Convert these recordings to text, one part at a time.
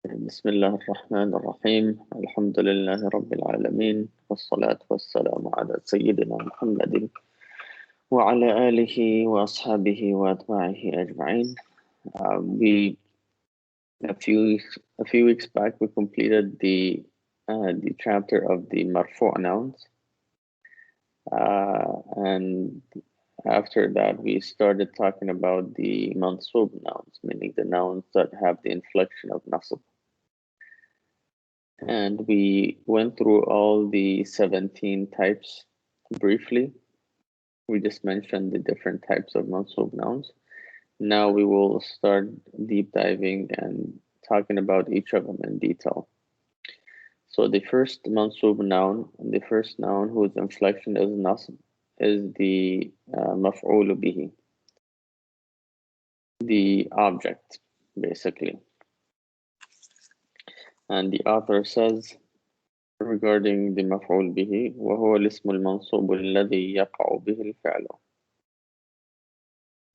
بسم الله الرحمن الرحيم الحمد لله رب العالمين والصلاة والسلام على سيدنا محمد وعلى آله وأصحابه وأتباعه أجمعين. We a few weeks back we completed the chapter of the marfu' nouns, and after that we started talking about the mansub nouns, meaning the nouns that have the inflection of nasb. And we went through all the 17 types briefly. We just mentioned the different types of mansub nouns. Now we will start deep diving and talking about each of them in detail. So the first mansub noun, the first noun whose inflection is nasb, is the maf'ul bihi, the object, basically. And the author says regarding the مفعول به وهو الاسم المنصوب الذي يقع به الفعل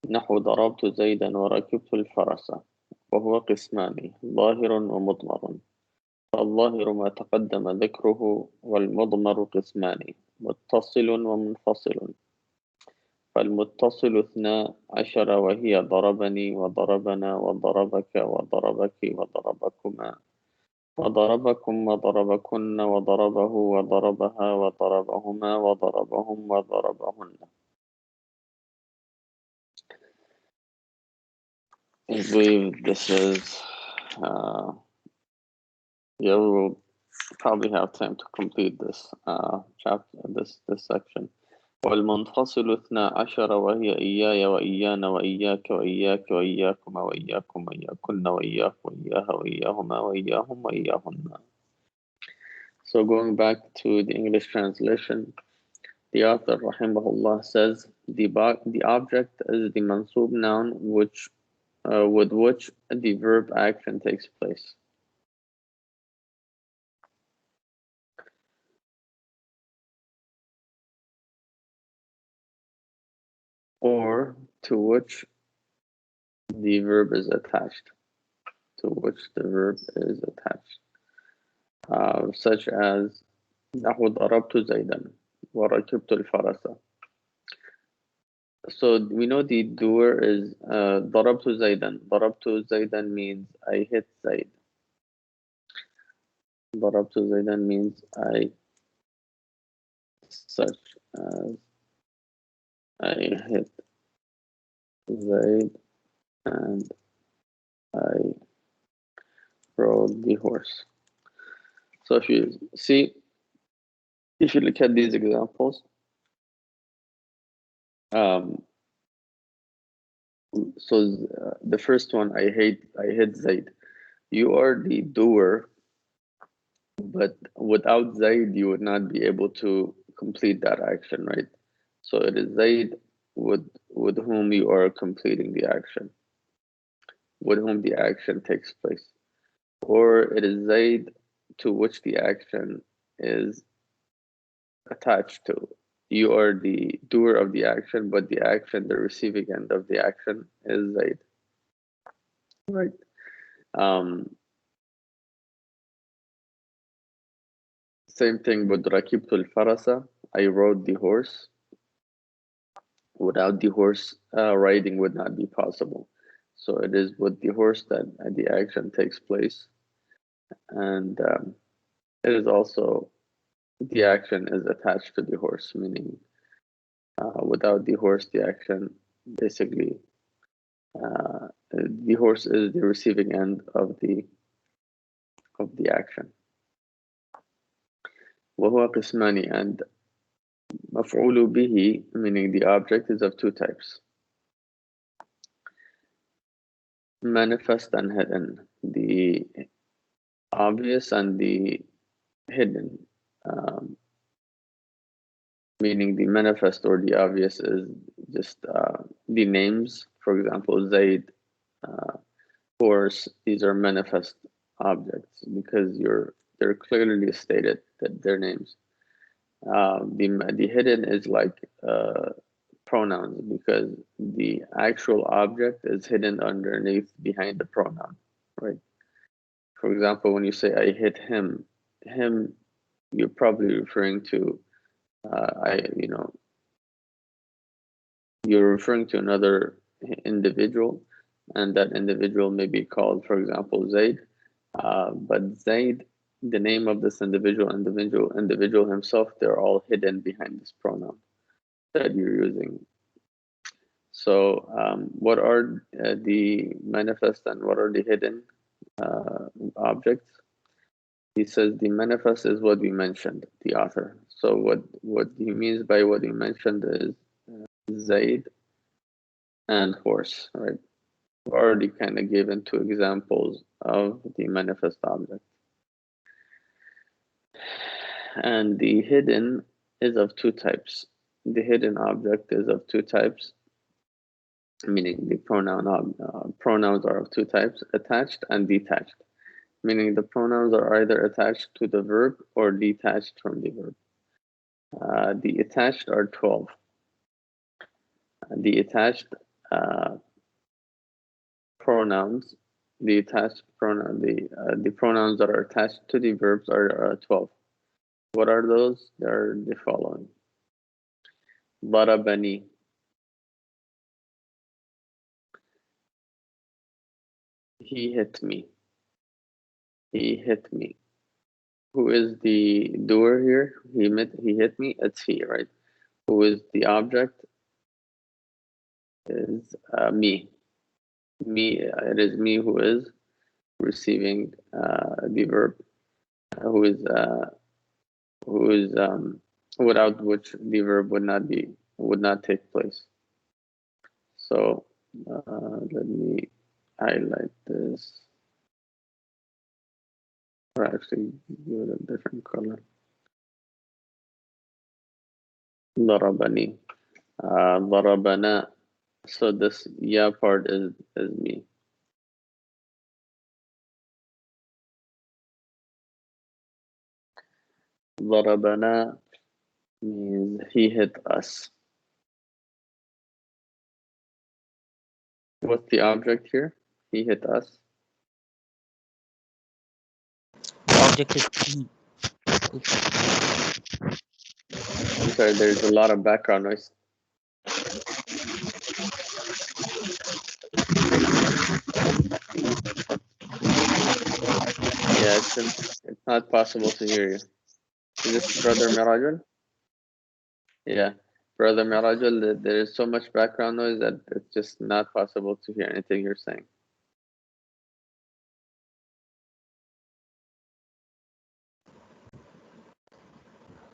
نحو ضربت زيدا وركبت الفرس وهو قسمان ظاهر ومضمر فالظاهر ما تقدم ذكره والمضمر قسمان متصل ومنفصل فالمتصل 12 وهي ضربني وضربنا وضربك وضربك وضربكما وضربكم وضربكن وضربه وضربها وضربهما وضربهم وضربهن. I believe this is, we will probably have time to complete this chapter, this section. والمنفصل 12 وهي إياي وإيانا وإياك وإياك وإياكما وإياكم وإياكن وإياك وإياها وإياهما وإياهم وإياهن. So going back to the English translation, the author rahimahullah says the object is the mansub noun with which the verb action takes place. Or to which the verb is attached. Such as نحو ضربت زيدا وركبت الفرس. So we know the doer is ضربت زيدا. ضربت زيدا means I hit Zaid. ضربت زيدا means I, such as I hit Zaid and I rode the horse. So if you look at these examples, the first one, I hit Zaid. You are the doer, but without Zaid, you would not be able to complete that action, right? So it is Zaid with whom you are completing the action, with whom the action takes place. Or it is Zaid to which the action is attached to. You are the doer of the action, but the receiving end of the action is Zaid. Right. Same thing with Rakibtu al-Farasa. I rode the horse. Without the horse, riding would not be possible. So it is with the horse that the action takes place. And it is also the action is attached to the horse, meaning without the horse, the action basically, the horse is the receiving end of the action. وهو قسماني, and مفعول به, meaning the object, is of two types: manifest and hidden. The obvious and the hidden. Meaning the manifest or the obvious is just the names. For example, Zaid, horse, these are manifest objects because they're clearly stated that they're names. The hidden is like pronouns, because the actual object is hidden underneath, behind the pronoun, right? For example, when you say I hit him, him, you're probably referring to you're referring to another individual, and that individual may be called, for example, Zaid. But Zaid, the name of this individual himself, they're all hidden behind this pronoun that you're using. So, what are the manifest and what are the hidden objects? He says the manifest is what we mentioned, the author. So what he means by what he mentioned is Zaid and horse, right? We already kind of given two examples of the manifest object. And the hidden is of two types. The hidden object is of two types, meaning the pronouns are of two types, attached and detached, meaning the pronouns are either attached to the verb or detached from the verb. The attached are 12. The attached pronouns, the pronouns that are attached to the verbs are 12. What are those? They're the following. Darabani. He hit me. He hit me. Who is the doer here? He hit me. It's he, right? Who is the object? Is me. Me. It is me who is receiving the verb. Who is without which the verb would not take place. So let me highlight this, or actually give it a different color. Darabani. Darabana. So this ya part is me. Darabana means he hit us. What's the object here? He hit us. The object is he. I'm sorry, there's a lot of background noise. Yeah, it's not possible to hear you. Is this Brother Mirajul? Yeah, Brother Mirajul, there is so much background noise that it's just not possible to hear anything you're saying.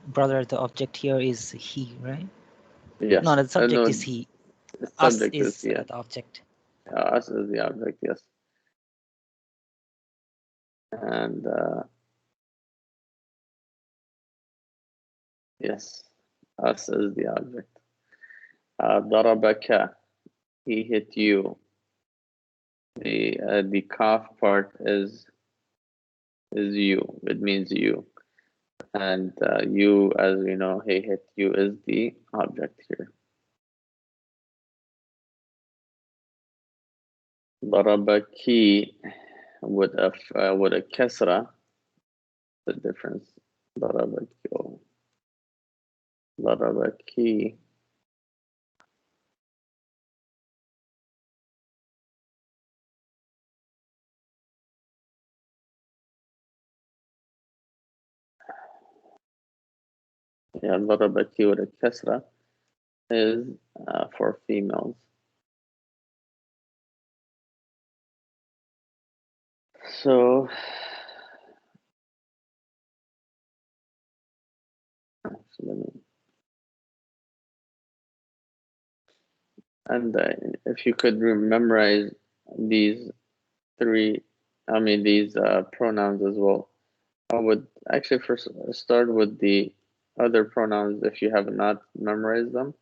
Brother, the object here is he, right? Yes. No, the subject no, is he. the Us subject is yeah. the object. Us is the object, yes. And yes, us is the object. Darabaka, he hit you. The kaf part is you. It means you. And you, as we know, he hit you is the object here. Darabaki with a kasra, the difference. Darabaki. Yeah, darabaki with a kasra is for females. So, and if you could memorize these these pronouns as well. I would actually first start with the other pronouns if you have not memorized them.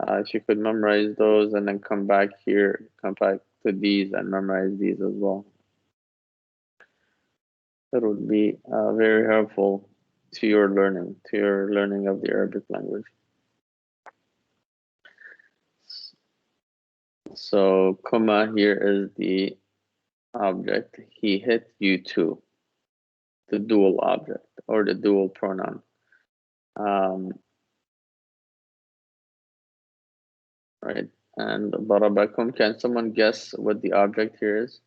If you could memorize those and then come back to these and memorize these as well. That would be very helpful to your learning of the Arabic language. So, comma here is the object. He hit you too. the dual object or the dual pronoun. Right, and Darabakum, can someone guess what the object here is?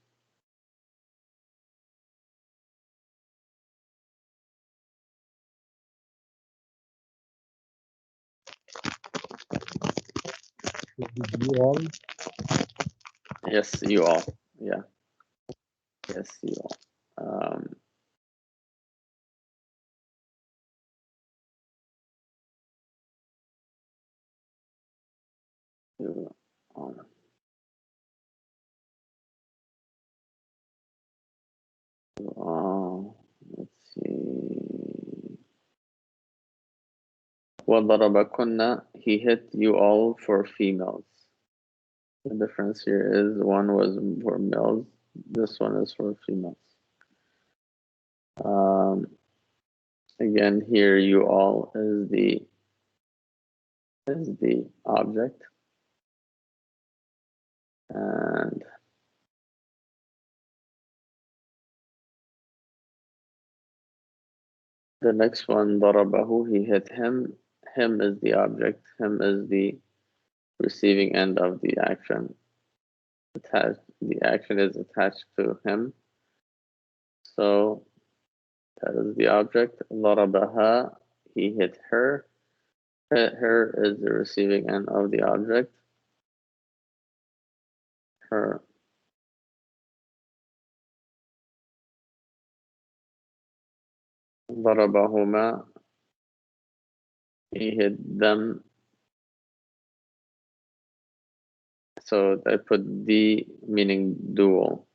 You all. Yes, you all. Yeah. Yes, you all. You all. Let's see. وَضَرَبَكُنَّ, he hit you all for females. The difference here is one was for males, this one is for females. Again, here you all is the object, and the next one, ضربه, he hit him. Him is the object. Him is the receiving end of the action. Attached. The action is attached to him. So that is the object. ضربها, he hit her. Her is the receiving end of the object. Her. ضربهما, he hit them. So I put the meaning dual.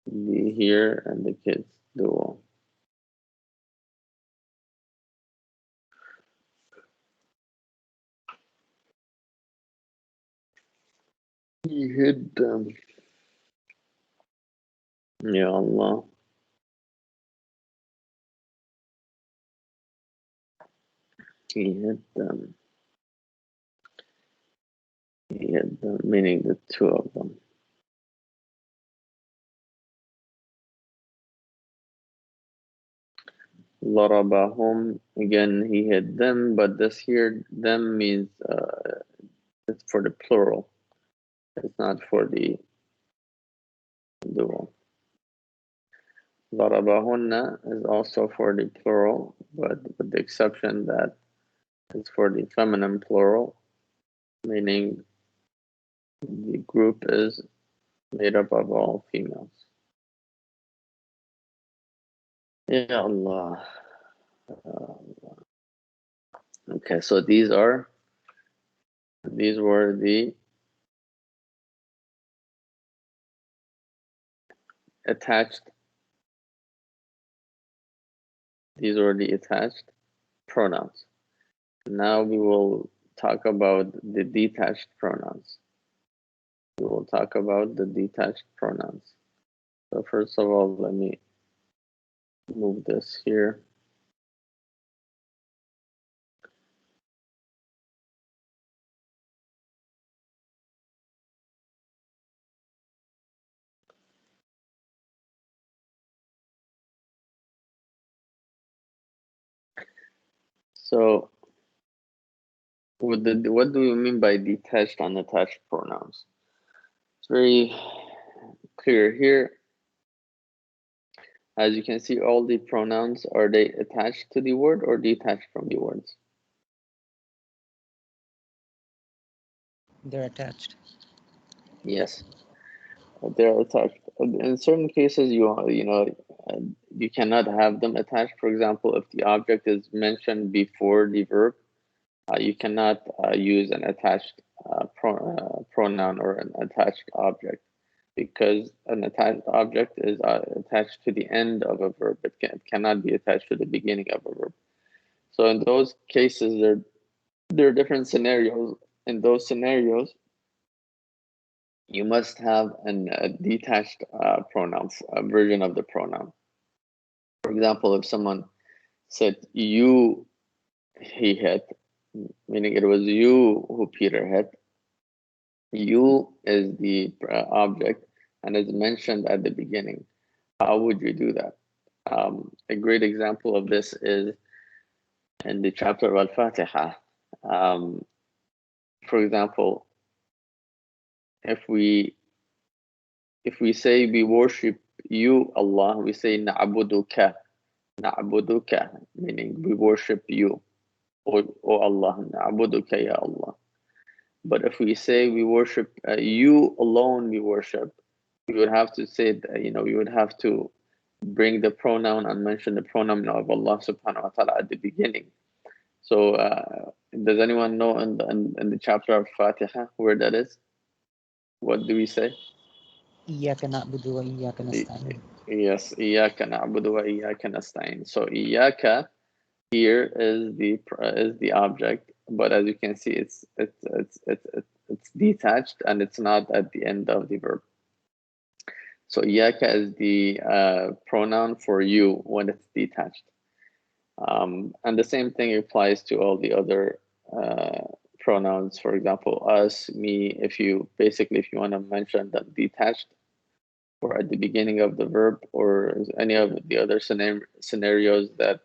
The here and the kids dual. He hit them. Ya Allah. He hit them. He hit them, meaning the two of them. ضربهم, again he hit them, but this here, them means it's for the plural. It's not for the dual. ضربهن is also for the plural, but with the exception that it's for the feminine plural, meaning the group is made up of all females. Ya Allah. Okay, so these were the attached. These were the attached pronouns. Now we will talk about the detached pronouns. We will talk about the detached pronouns. So first of all, let me move this here. So what do you mean by detached and attached pronouns? It's very clear here. As you can see, all the pronouns, are they attached to the word or detached from the words? They're attached. Yes, they're attached. In certain cases, you cannot have them attached. For example, if the object is mentioned before the verb, you cannot use an attached pronoun or an attached object, because an attached object is attached to the end of a verb. It cannot be attached to the beginning of a verb. So in those cases, there are different scenarios. In those scenarios, you must have a detached pronouns, a version of the pronoun. For example, if someone said you, he hit, meaning it was you who Peter hit, you is the object and is mentioned at the beginning. How would you do that? A great example of this is in the chapter of Al-Fatiha. For example, if we say we worship you, Allah, we say na'buduka, meaning we worship you, O Allah, na'buduka ya Allah. But if we say we worship you alone, we worship, we would have to say, we would have to bring the pronoun and mention the pronoun of Allah subhanahu wa ta'ala at the beginning. So does anyone know in the chapter of Fatiha where that is? What do we say? إياك نعبد وإياك نستعين. Yes, إياك نعبد وإياك نستعين. So إياك here is the object, but as you can see, it's detached and it's not at the end of the verb. So إياك is the pronoun for you when it's detached. And the same thing applies to all the other pronouns. For example, us, me. If you want to mention them detached or at the beginning of the verb or any of the other scenarios that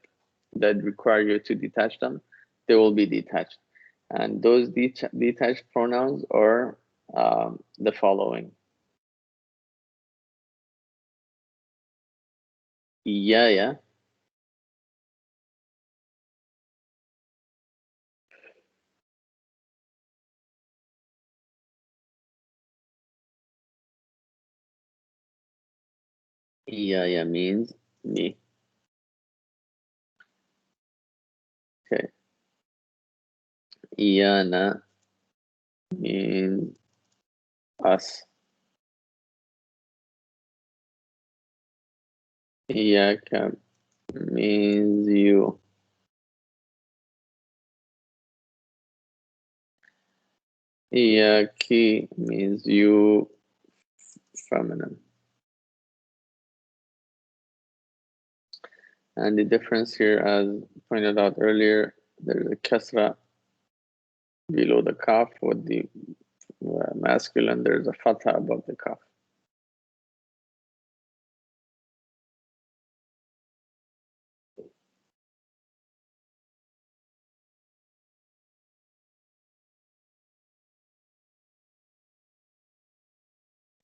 require you to detach them, they will be detached. And those detached pronouns are the following: iyaya, iyaya means me. Okay. Iyana means us. Iyaka means you. Iyaki means you, feminine. And the difference here, as pointed out earlier, there's a kasra below the kaf. With the masculine, there's a fatha above the kaf.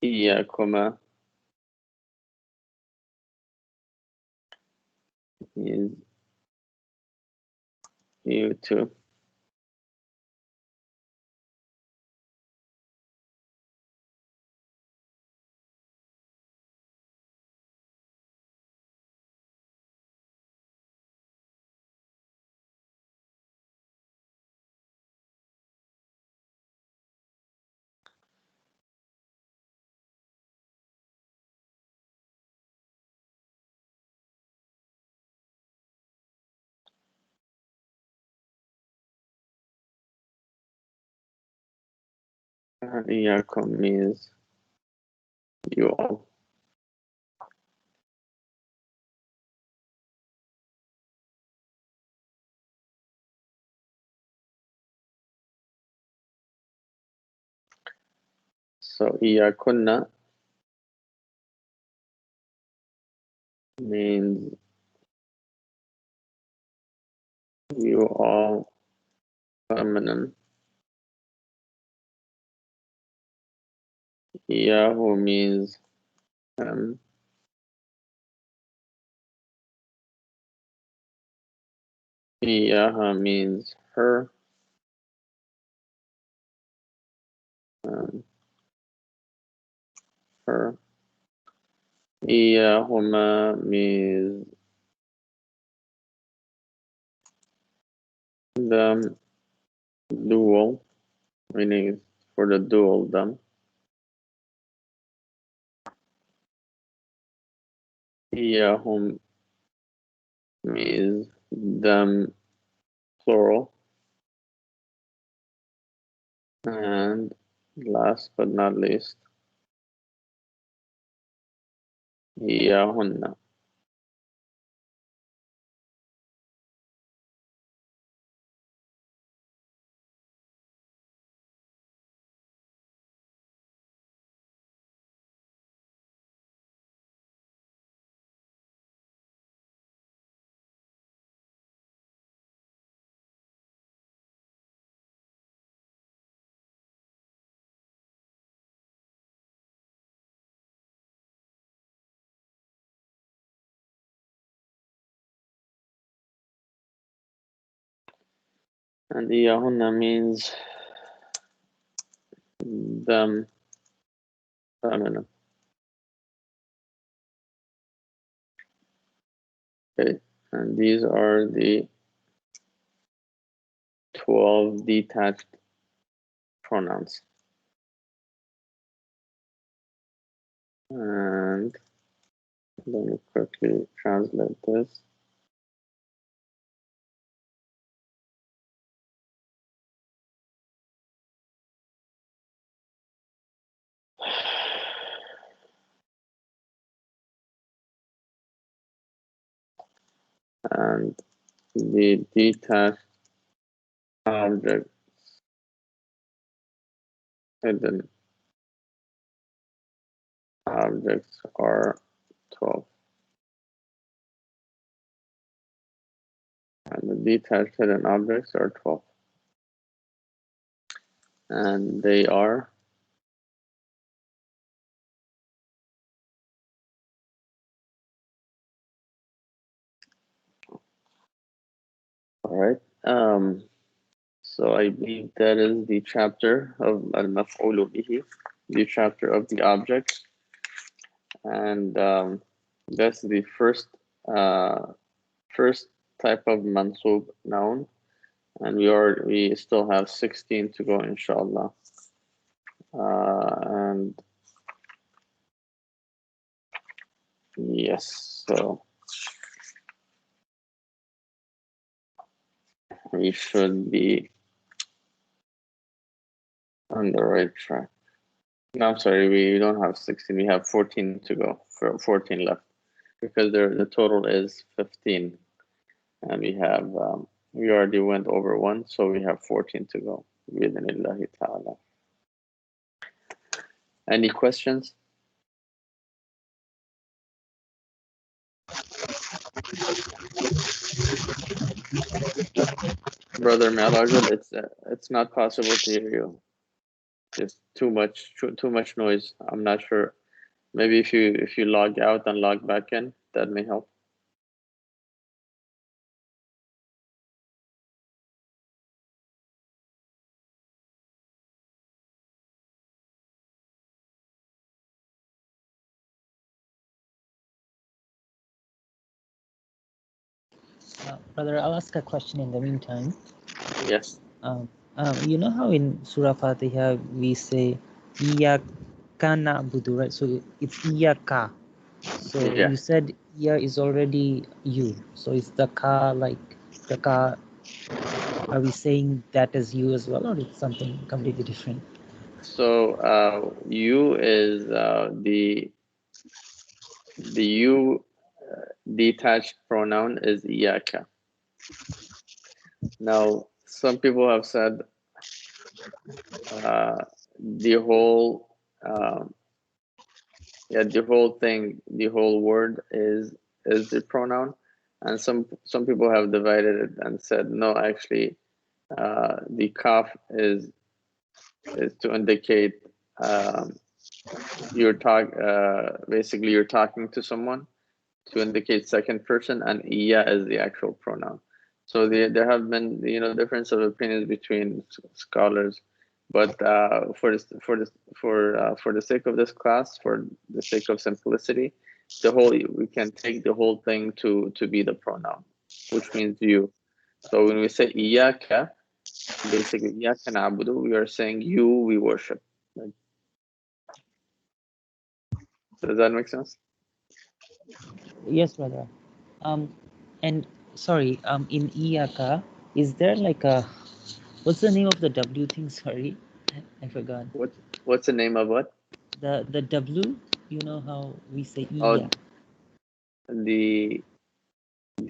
Iyakuma is you too. And iyakum means you all. So iyakunna means you all, feminine. Iyahu means him. Iyaha means her. Her. Iyahuma means them, dual, meaning for the dual them. Iyahum means them, plural. And last but not least, Iyahunna. And iyahunna means them, feminine. Okay, and these are the 12 detached pronouns. And let me quickly translate this. And the detached objects, hidden objects are 12. And the detached hidden objects are 12. And they are all right. So I believe that is the chapter of al-maf'ulu bihi, the chapter of the object, and that's the first type of mansub noun, and we still have 16 to go, inshallah. And yes, so we should be on the right track. No, I'm sorry, we don't have 16. We have 14 to go. 14 left, because the total is 15, and we already went over one, so we have 14 to go. Bi-idhnillahi ta'ala. Any questions? Brother Malajul, it's not possible to hear you. Just too much noise. I'm not sure. Maybe if you log out and log back in, that may help. Brother, I'll ask a question in the meantime. Yes. You know how in Surah Fatiha we say Iyaka na'budu, right? So it's Iyaka. So Yeah. you said Iya is already you. So is the ka like the ka? Are we saying that as you as well, or it's something completely different? So you is the you detached pronoun is iyaka. Now, some people have said the whole the whole word is the pronoun, and some people have divided it and said no, actually the kaf is to indicate basically you're talking to someone, to indicate second person, and iya is the actual pronoun. So there have been difference of opinions between scholars, but for the sake of this class, for the sake of simplicity, we can take the whole thing to be the pronoun, which means you. So when we say iyaka, basically iyaka na'budu, we are saying you we worship. Does that make sense? Yes, brother. And sorry, in Iyaka, is there like a what's the name of the W thing? Sorry, I forgot. What's the name of what? The W. You know how we say Oh, Iya. the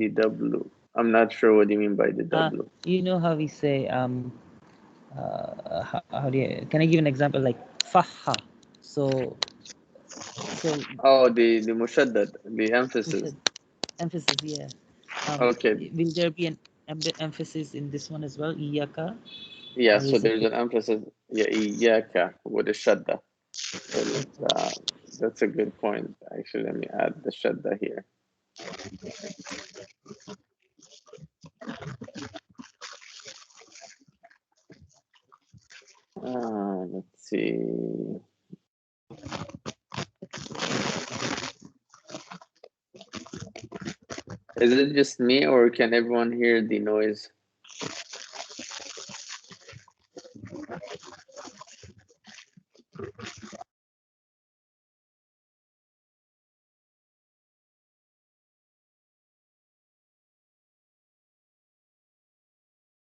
W. I'm not sure what you mean by the W. You know how we say how do you, can I give an example like faha? So Oh, the mushaddad, the emphasis. emphasis, yeah. Okay. Will there be an emphasis in this one as well, iyaka? Yeah, Or so is it there's an emphasis. Yeah, iyaka with a shadda. So that's a good point. Actually, let me add the shadda here. Let's see. Is it just me, or can everyone hear the noise?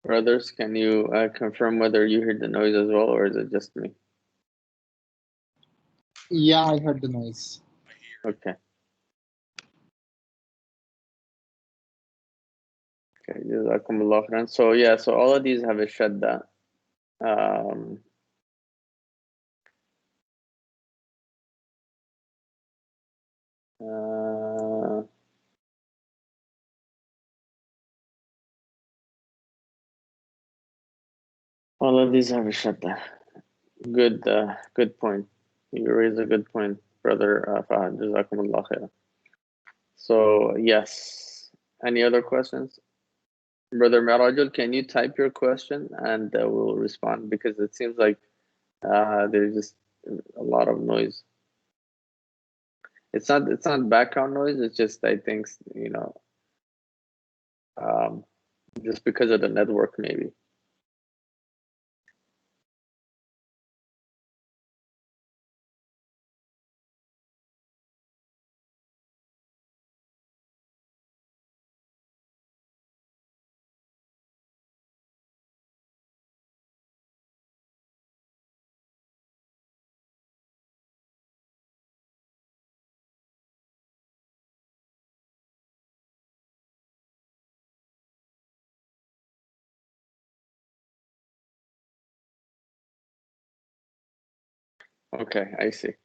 Brothers, can you confirm whether you heard the noise as well, or is it just me? Yeah, I heard the noise. Okay. Okay, Jazakumullah khairan. So yeah, so all of these have a shadda. All of these have a shadda. Good point. You raise a good point, brother Fahad. Jazakumullah khairan. So yes, any other questions? Brother Marajul, can you type your question and we'll respond, because it seems like there's just a lot of noise. It's not background noise. It's just, I think, just because of the network maybe. Okay, I see.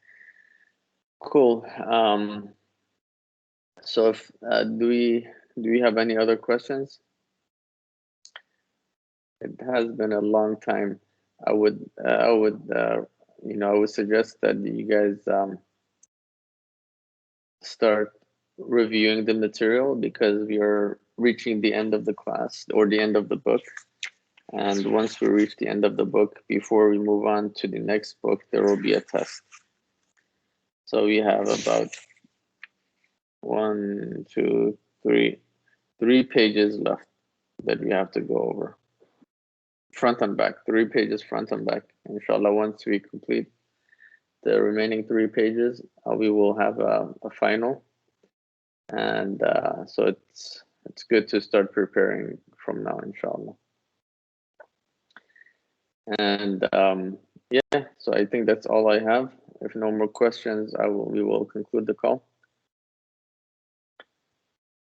Cool. So if do we have any other questions? It has been a long time. I would suggest that you guys start reviewing the material, because we are reaching the end of the class, or the end of the book. And once we reach the end of the book, before we move on to the next book, there will be a test. So we have about 3 pages left that we have to go over. Front and back, 3 pages front and back. Inshallah, once we complete the remaining 3 pages, we will have a final. And so it's good to start preparing from now, inshallah. And yeah, so I think that's all I have. If no more questions, we will conclude the call.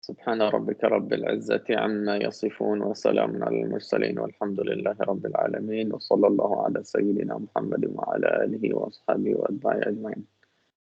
سبحان ربك رب العزة عما يصفون وسلام على المرسلين والحمد لله رب العالمين وصلى الله على سيدنا محمد وعلى آله وأصحابه وأتباعه أجمعين.